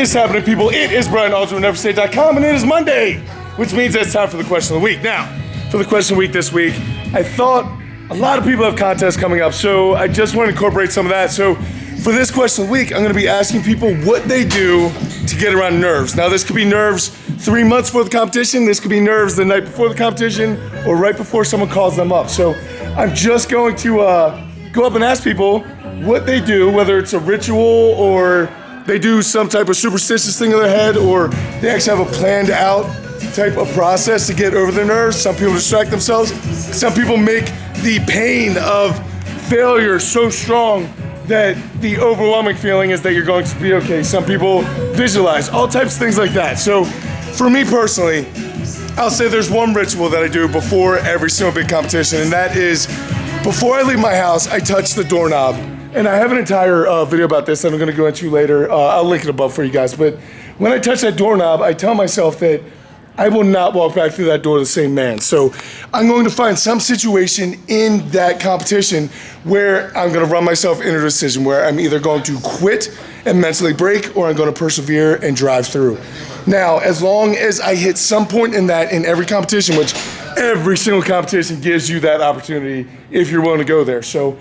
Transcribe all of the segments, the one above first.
is happening, people? It is Brian Alsruhe, NEVERsate.com, and it is Monday, which means it's time for the question of the week. Now, for the question of the week this week, I thought a lot of people have contests coming up, so I just want to incorporate some of that. So for this question of the week, I'm going to be asking people what they do to get around nerves. Now, this could be nerves 3 months before the competition. This could be nerves the night before the competition or right before someone calls them up. So I'm just going to go up and ask people what they do, whether it's a ritual or they do some type of superstitious thing in their head, or they actually have a planned out type of process to get over their nerves. Some people distract themselves. Some people make the pain of failure so strong that the overwhelming feeling is that you're going to be okay. Some people visualize, all types of things like that. So for me personally, I'll say there's one ritual that I do before every single big competition, and that is before I leave my house, I touch the doorknob. And I have an entire video about this that I'm going to go into later. I'll link it above for you guys. But when I touch that doorknob, I tell myself that I will not walk back through that door the same man. So I'm going to find some situation in that competition where I'm going to run myself into a decision where I'm either going to quit and mentally break, or I'm going to persevere and drive through. Now, as long as I hit some point in that in every competition, which every single competition gives you that opportunity if you're willing to go there. So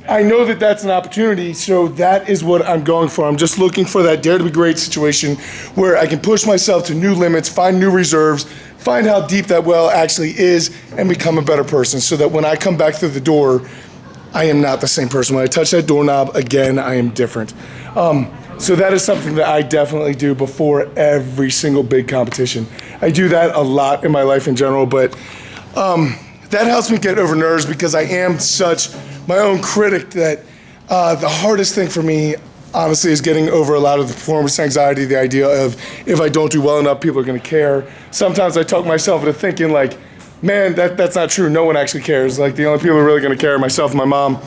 I know that that's an opportunity, so that is what I'm going for. I'm just looking for that dare to be great situation where I can push myself to new limits, find new reserves, find how deep that well actually is, and become a better person so that when I come back through the door, I am not the same person. When I touch that doorknob again, I am different. So that is something that I definitely do before every single big competition. I do that a lot in my life in general, but that helps me get over nerves because I am such my own critic that the hardest thing for me, honestly, is getting over a lot of the performance anxiety, the idea of if I don't do well enough, people are going to care. Sometimes I talk myself into thinking like, man, that's not true. No one actually cares. Like the only people who are really going to care are myself and my mom,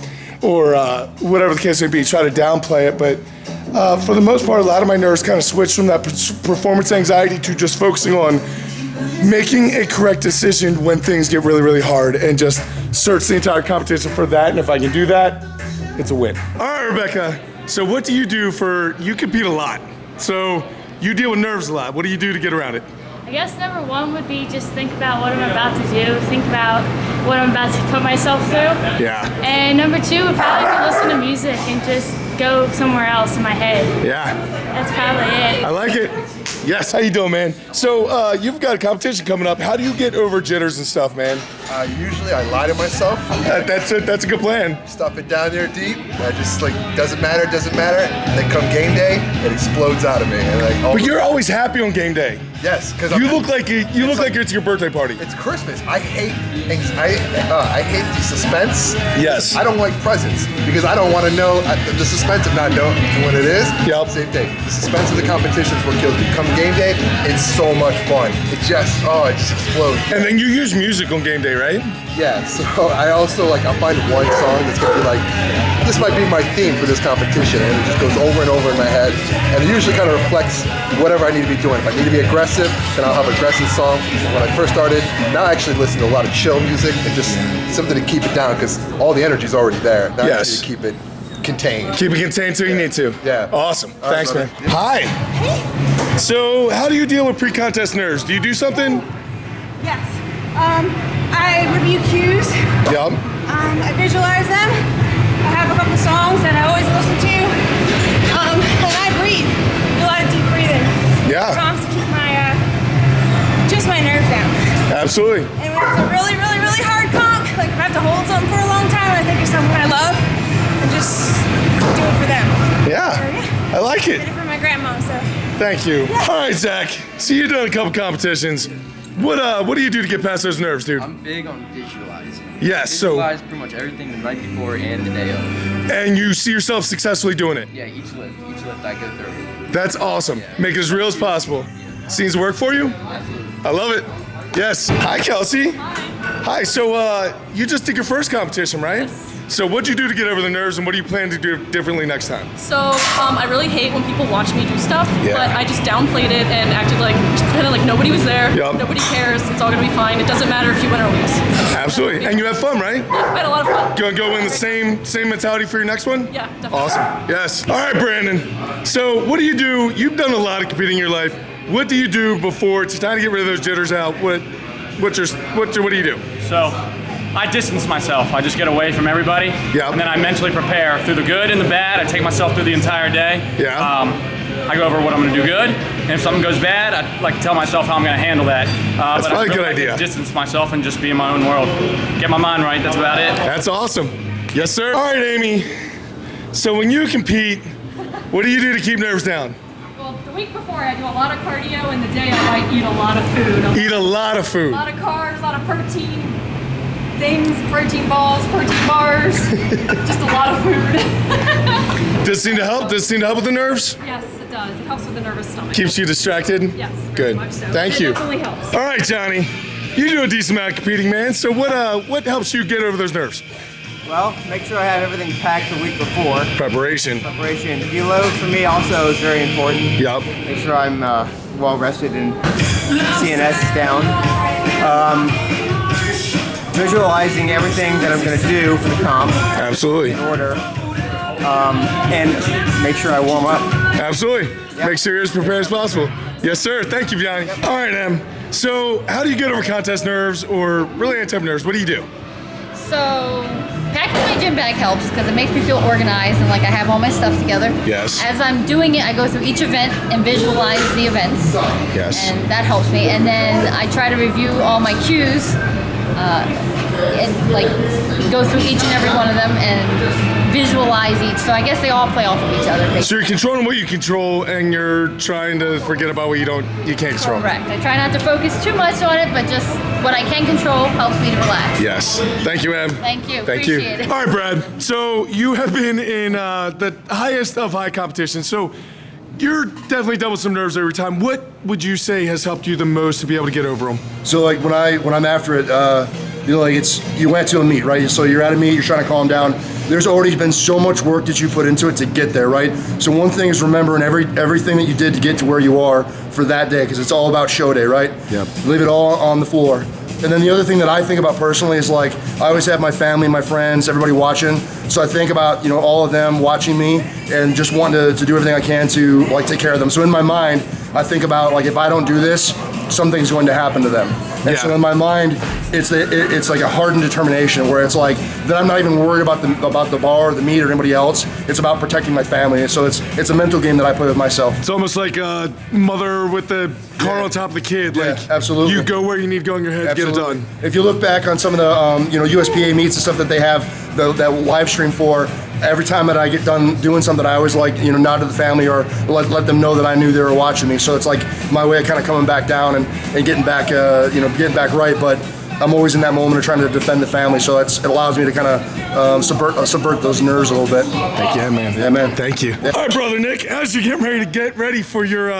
or whatever the case may be. Try to downplay it, but for the most part, a lot of my nerves kind of switch from that performance anxiety to just focusing on making a correct decision when things get really, really hard, and just search the entire competition for that. And if I can do that, it's a win. All right, Rebecca. So what do you do you compete a lot. So you deal with nerves a lot. What do you do to get around it? I guess number one would be just think about what I'm about to do, think about what I'm about to put myself through. Yeah. And number two would probably be listen to music and just go somewhere else in my head. Yeah. That's probably it. I like it. Yes, how you doing, man? So you've got a competition coming up. How do you get over jitters and stuff, man? Usually I lie to myself. That's a good plan. Stuff it down there deep. I just like, doesn't matter. And then come game day, it explodes out of me. And but you're always happy on game day. Yes, because you look like it's your birthday party. It's Christmas. I hate the suspense. Yes. I don't like presents because I don't want to know the suspense of not knowing what it is. Yep. Same thing. The suspense of the competition is what kills me. Come game day, it's so much fun. It just explodes. And then you use music on game day, right? Yeah, so I'll find one song that's gonna be like, this might be my theme for this competition, and it just goes over and over in my head, and it usually kind of reflects whatever I need to be doing. If I need to be aggressive, then I'll have an aggressive song. When I first started, now I actually listen to a lot of chill music and just something to keep it down, because all the energy's already there. Now I need to keep it contained. Keep it contained so you need to. Yeah. Awesome. All Thanks, right, man. Hi. Hey. So how do you deal with pre-contest nerves? Do you do something? Yes. I review cues. Yep. I visualize them. I have a couple songs that I always listen to. And I breathe. Do a lot of deep breathing. Yeah. Songs to keep my nerves down. Absolutely. And when it's a really, really, really hard comp, like if I have to hold something for a long time, I think of someone I love and just do it for them. Yeah. I like it. I did it for my grandma, so. Thank you. Yeah. All right, Zach. So you've done a couple competitions. What do you do to get past those nerves, dude? I'm big on visualizing. Yes, Visualize pretty much everything the night before and the day of. And you see yourself successfully doing it? Yeah, each lift I go through. That's awesome. Yeah. Make it as real as possible. Seems to work for you? Absolutely. I love it. Yes. Hi, Kelsey. Hi. So you just did your first competition, right? Yes. So what'd you do to get over the nerves, and what do you plan to do differently next time? So I really hate when people watch me do stuff, Yeah. but I just downplayed it and acted like, just pretended like nobody was there. Yup. Nobody cares. It's all gonna be fine. It doesn't matter if you win or lose. Absolutely. And you have fun, right? I had a lot of fun. Gonna go in the same mentality for your next one? Yeah, definitely. Awesome. Yes. All right, Brandon. So what do you do? You've done a lot of competing in your life. What do you do before to try to get rid of those jitters out? What do you do? So I distance myself. I just get away from everybody. Yeah. And then I mentally prepare through the good and the bad. I take myself through the entire day. Yeah. I go over what I'm going to do good. And if something goes bad, I like to tell myself how I'm going to handle that. That's probably a good I idea. distance myself and just be in my own world. Get my mind right. That's about it. That's awesome. Yes, sir. All right, Amy. So when you compete, what do you do to keep nerves down? Well, the week before I do a lot of cardio, and the day I might eat a lot of food. Eat a lot of food. A lot of carbs, a lot of protein things, protein balls, protein bars, just a lot of food. Does it seem to help? Does it seem to help with the nerves? Yes, it does. It helps with the nervous stomach. Keeps you distracted? Yes, very Good. much so. Thank you. It definitely helps. All right, Johnny. You do a decent amount of competing, man. So what helps you get over those nerves? Well, make sure I have everything packed the week before. Preparation. Deload for me also is very important. Yup. Make sure I'm well rested and CNS is down. Visualizing everything that I'm going to do for the comp Absolutely. in order. And make sure I warm up. Absolutely. Yep. Make sure you're as prepared as possible. Yes, sir. Thank you, Johnny. All right, Em. So how do you get over contest nerves or really any type of nerves? What do you do? So packing my gym bag helps because it makes me feel organized and like I have all my stuff together. Yes. As I'm doing it, I go through each event and visualize the events. Yes. And that helps me. And then I try to review all my cues and like go through each and every one of them and visualize each. So I guess they all play off of each other. So you're controlling what you control and you're trying to forget about what you can't control. Correct. I try not to focus too much on it, but just what I can control helps me to relax. Yes. Thank you, Em. Thank you. Thank Appreciate you. it. All right, Brad. So you have been in the highest of high competition. So you're definitely dealt with some nerves every time. What would you say has helped you the most to be able to get over them? So like when I'm after it, you went to a meet, right? So you're at a meet, you're trying to calm down. There's already been so much work that you put into it to get there, right? So one thing is remembering everything that you did to get to where you are for that day, because it's all about show day, right? Yep. Leave it all on the floor. And then the other thing that I think about personally is like, I always have my family, my friends, everybody watching. So I think about, all of them watching me and just wanting to do everything I can to like take care of them. So in my mind, I think about like, if I don't do this, something's going to happen to them. And so in my mind, it's like a hardened determination where it's like, that I'm not even worried about the bar or the meet or anybody else. It's about protecting my family. And so it's a mental game that I play with myself. It's almost like a mother with the car on top of the kid. Yeah, like absolutely. You go where you need to go in your head to get it done. If you look back on some of the USPA meets and stuff that they have that live stream for, every time that I get done doing something, I always like nod to the family or let them know that I knew they were watching me. So it's like my way of kind of coming back down and getting back getting back right. But I'm always in that moment of trying to defend the family. So it allows me to kind of subvert those nerves a little bit. Thank you, man. Yeah, man. Thank you. Yeah. All right, brother Nick. As you're getting ready for your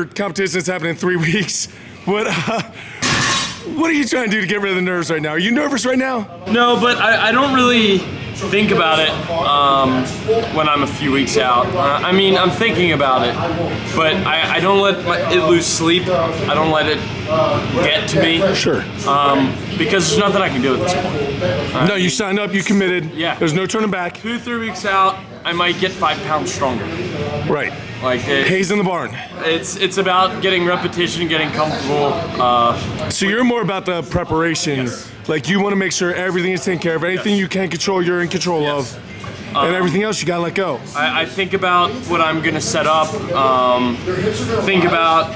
competition that's happening in 3 weeks, what are you trying to do to get rid of the nerves right now? Are you nervous right now? No, but I don't really think about it when I'm a few weeks out. I'm thinking about it, but I don't let it lose sleep. I don't let it get to me. Sure. Because there's nothing I can do at this point. No, you signed up, you committed. Yeah. There's no turning back. 2-3 weeks out, I might get 5 pounds stronger. Right. Hayes in the barn. It's about getting repetition, getting comfortable. So you're more about the preparation. Yes. Like you want to make sure everything is taken care of. Anything you can't control, you're in control of. And everything else you gotta let go. I think about what I'm gonna set up. Think about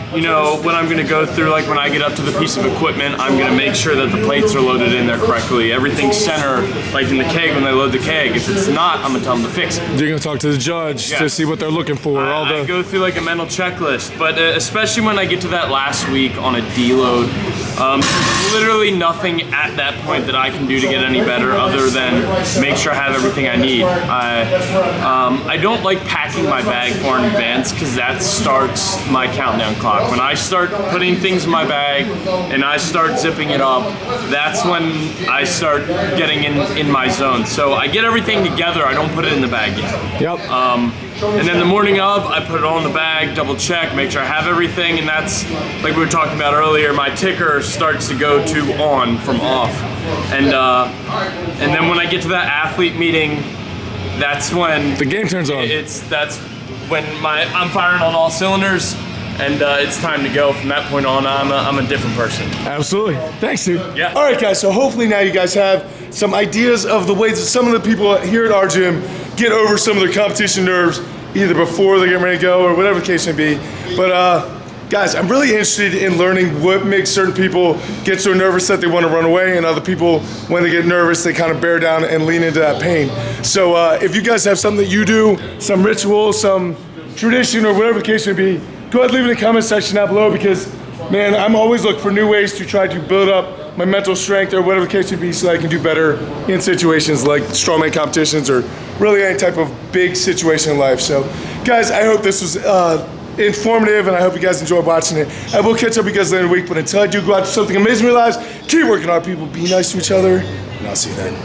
what I'm gonna go through. Like when I get up to the piece of equipment, I'm gonna make sure that the plates are loaded in there correctly. Everything's center, like in the keg when they load the keg. If it's not, I'm gonna tell them to fix it. You're gonna talk to the judge to see what they're looking for. I go through like a mental checklist, but especially when I get to that last week on a deload, Literally nothing at that point that I can do to get any better other than make sure I have everything I need. I don't like packing my bag far in advance because that starts my countdown clock. When I start putting things in my bag and I start zipping it up, that's when I start getting in my zone. So I get everything together, I don't put it in the bag yet. Yep. And then the morning of, I put it all in the bag, double check, make sure I have everything, and that's, like we were talking about earlier, my ticker starts to go to on from off. And then when I get to that athlete meeting, that's when The game turns on. That's when I'm firing on all cylinders, and it's time to go. From that point on, I'm a different person. Absolutely. Thanks, dude. Yeah. All right, guys. So hopefully now you guys have some ideas of the ways that some of the people here at our gym get over some of their competition nerves, either before they get ready to go or whatever the case may be. But guys, I'm really interested in learning what makes certain people get so nervous that they want to run away, and other people, when they get nervous, they kind of bear down and lean into that pain. So if you guys have something that you do, some ritual, some tradition, or whatever the case may be, go ahead and leave it in the comment section down below, because, man, I'm always looking for new ways to try to build up my mental strength or whatever the case may be so I can do better in situations like strongman competitions or really any type of big situation in life. So, guys, I hope this was informative, and I hope you guys enjoyed watching it. I will catch up with you guys later in the week, but until I do go out to something amazing in your lives, keep working hard, people. Be nice to each other, and I'll see you then.